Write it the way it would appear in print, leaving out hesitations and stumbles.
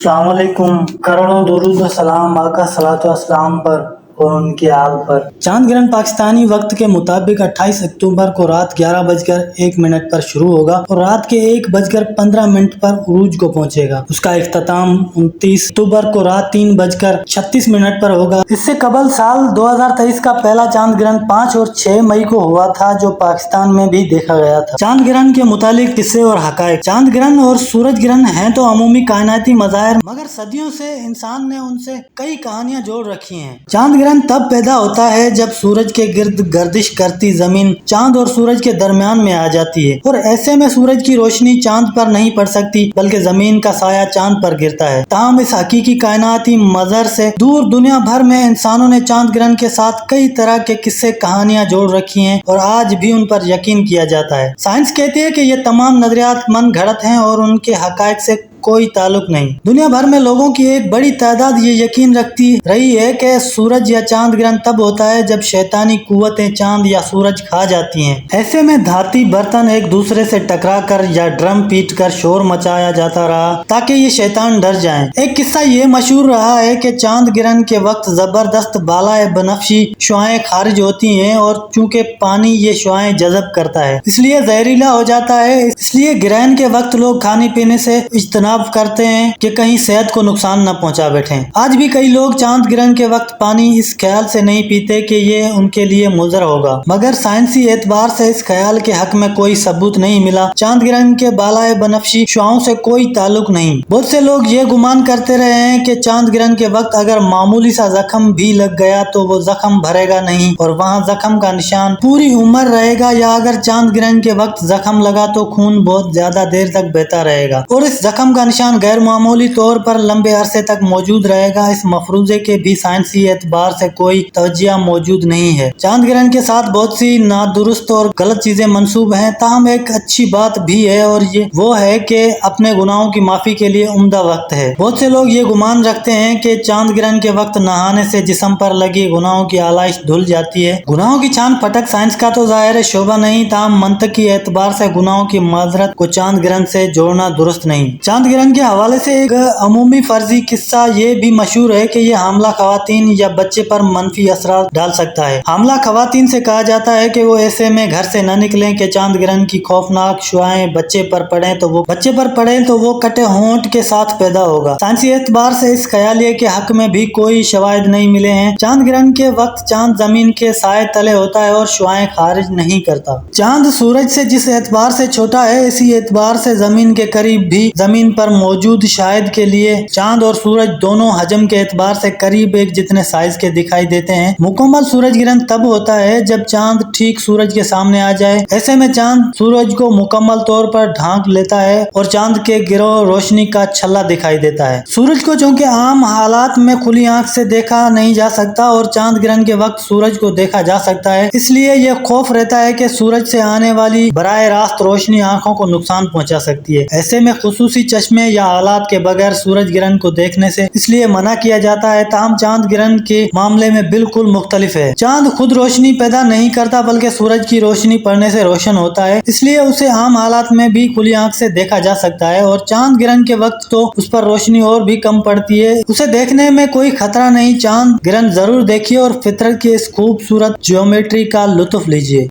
अस्सलाम वालेकुम। करोड़ों दुरूद व सलाम आका सलातो अस्सलाम पर और उनके आल पर। चांद ग्रहण पाकिस्तानी वक्त के मुताबिक 28 अक्टूबर को रात 11:01 पर शुरू होगा और रात के 1:15 पर उरूज को पहुंचेगा। उसका इख्तिताम 29 अक्टूबर को रात 3:36 पर होगा। इससे कबल साल 2023 का पहला चांद ग्रहण 5 और 6 मई को हुआ था, जो पाकिस्तान में भी देखा गया था। चांद ग्रहण के मुतालिक किस्से और हकायक। चांद ग्रहण और सूरज ग्रहण हैं तो अमूमी कायनाती मज़ाहिर, मगर सदियों से इंसान ने उनसे कई कहानियां जोड़ रखी हैं। चांद ग्रहण तब पैदा होता है जब सूरज के गिर्द गर्दिश करती जमीन चांद और सूरज के दरमियान में आ जाती है और ऐसे में सूरज की रोशनी चांद पर नहीं पड़ सकती, बल्कि जमीन का साया चांद पर गिरता है। ताहम इस हकीकी कायनाती मंजर से दूर दुनिया भर में इंसानों ने चांद ग्रहण के साथ कई तरह के किस्से कहानियां जोड़ रखी हैं और आज भी उन पर यकीन किया जाता है। साइंस कहती है कि ये तमाम नजरियात मन घड़त हैं और उनके हकायक से कोई ताल्लुक नहीं। दुनिया भर में लोगों की एक बड़ी तादाद ये यकीन रखती रही है कि सूरज या चांद ग्रहण तब होता है जब शैतानी कुव्वतें चांद या सूरज खा जाती हैं। ऐसे में धाती बर्तन एक दूसरे से टकरा कर या ड्रम पीट कर शोर मचाया जाता रहा ताकि ये शैतान डर जाएं। एक किस्सा ये मशहूर रहा है कि चांद ग्रहण के वक्त जबरदस्त बालाए बनफशी शुआएं खारिज होती हैं और चूंकि पानी ये शुआएं जज़ब करता है, इसलिए जहरीला हो जाता है। इसलिए ग्रहण के वक्त लोग खाने पीने से इज्तनाब करते हैं कि कहीं सेहत को नुकसान न पहुंचा बैठे। आज भी कई लोग चांद ग्रहण के वक्त पानी इस ख्याल से नहीं पीते कि ये उनके लिए मुज़र होगा, मगर साइंसी एतबार से इस ख्याल के हक में कोई सबूत नहीं मिला। चांद ग्रहण के बालाए बनफशी शुआओं से कोई ताल्लुक नहीं। बहुत से लोग ये गुमान करते रहे हैं कि चांद ग्रहण के वक्त अगर मामूली सा जख्म भी लग गया तो वो जख्म भरेगा नहीं और वहाँ जख्म का निशान पूरी उम्र रहेगा, या अगर चांद ग्रहण के वक्त जख्म लगा तो खून बहुत ज्यादा देर तक बहता रहेगा और इस जख्म का निशान गैर मामूली तौर पर लंबे अरसे तक मौजूद रहेगा। इस मफरूजे के भी साइंसी एतबार से कोई तवज्जिया मौजूद नहीं है। चांद ग्रहण के साथ बहुत सी नादुरुस्त और गलत चीजें मंसूब हैं, ताहम एक अच्छी बात भी है और ये वो है कि अपने गुनाहों की माफी के लिए उम्दा वक्त है। बहुत से लोग ये गुमान रखते हैं कि चांद ग्रहण के वक्त नहाने से जिस्म पर लगी गुनाहों की आलाइश धुल जाती है। गुनाहों की छान फटक साइंस का तो जाहिर शोभा नहीं, ताहम मंतकी एतबार से गुनाहों की माजरत को चांद ग्रहण से जोड़ना दुरुस्त नहीं। चांद ग्रहण के हवाले से एक अमूमी फर्जी किस्सा ये भी मशहूर है कि ये हामला खवातीन या बच्चे पर मनफी असर डाल सकता है। हामला खवातीन से कहा जाता है कि वो ऐसे में घर से न निकलें कि चांद ग्रहण की खौफनाक शुआएं बच्चे पर पड़े तो वो कटे होंठ के साथ पैदा होगा। साइंसी एतबार से इस ख्यालिये के हक में भी कोई शवाहिद नहीं मिले हैं। चांद ग्रहण के वक्त चांद जमीन के साए तले होता है और शुआएं खारिज नहीं करता। चांद सूरज से जिस एतबार से छोटा है, इसी एतबार से जमीन के करीब भी जमीन पर मौजूद शाहिद के लिए चांद और सूरज दोनों हजम के एतबार से करीब एक जितने साइज के दिखाई देते हैं। मुकम्मल सूरज ग्रहण तब होता है जब चांद ठीक सूरज के सामने आ जाए। ऐसे में चांद सूरज को मुकम्मल तौर पर ढांक लेता है और चांद के गिरोह रोशनी का छल्ला दिखाई देता है। सूरज को चूंकि आम हालात में खुली आंख से देखा नहीं जा सकता और चांद ग्रहण के वक्त सूरज को देखा जा सकता है, इसलिए यह खौफ रहता है कि सूरज से आने वाली बराह रास्त रोशनी आंखों को नुकसान पहुंचा सकती है। ऐसे में खुसूसी चश्मे या आलात के बगैर सूरज ग्रहण को देखने से इसलिए मना किया जाता है। ताहम चांद ग्रहण के मामले में बिल्कुल मुख्तलिफ है। चांद खुद रोशनी पैदा नहीं करता, बल्कि सूरज की रोशनी पड़ने से रोशन होता है, इसलिए उसे आम हालात में भी खुली आंख से देखा जा सकता है और चांद ग्रहण के वक्त तो उस पर रोशनी और भी कम पड़ती है। उसे देखने में कोई खतरा नहीं। चांद ग्रहण जरूर देखिए और फितरत की इस खूबसूरत ज्योमेट्री का लुत्फ लीजिए।